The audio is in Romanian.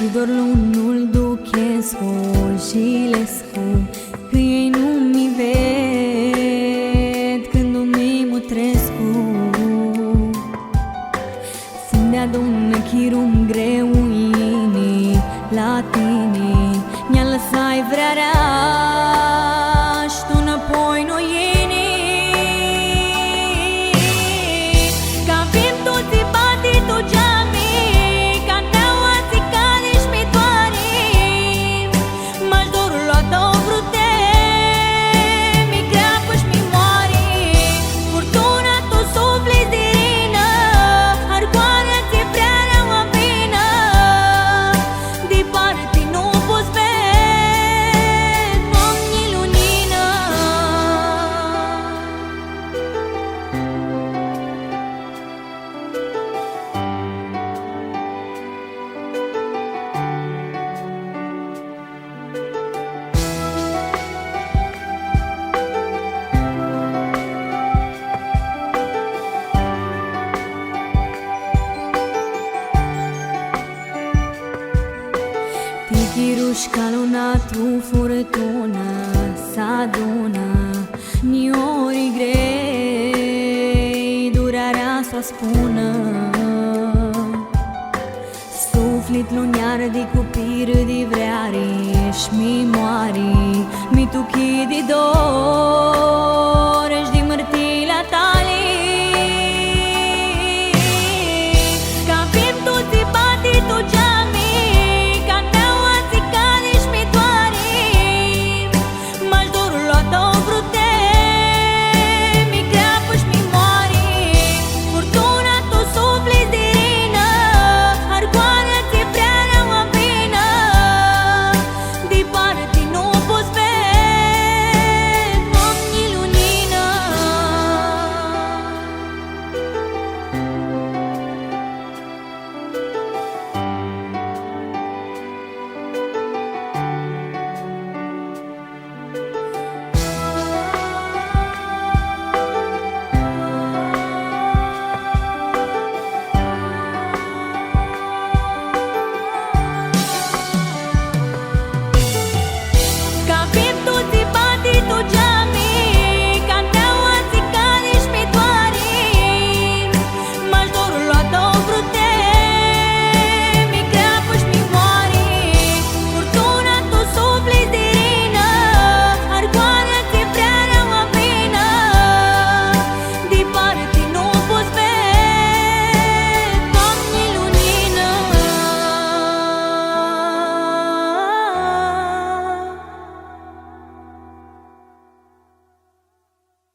Isidorul nu-l Duchescu și Lescu, că ei nu mi ved când nu-mi Mutrescu. Sunt de-adună chirum greu inii la tine, mi-a lăsat vrearea și tu înapoi nu ieni. Ca avem toți bate tu geame, ca neaua țicane și mi doare. M-aș doru la două vrute, mi greapă și mi moare. Furtuna tu suflet de rină, argoarea ți-e prea rău vină. Departe nu poți ved, nu-mi lunină. Tichiru scalonatu furtuna s'aduna, ni ori grei durarea s-o spună. Suflet luniar de copir de vreare și mi moare, mi tu chi de dor.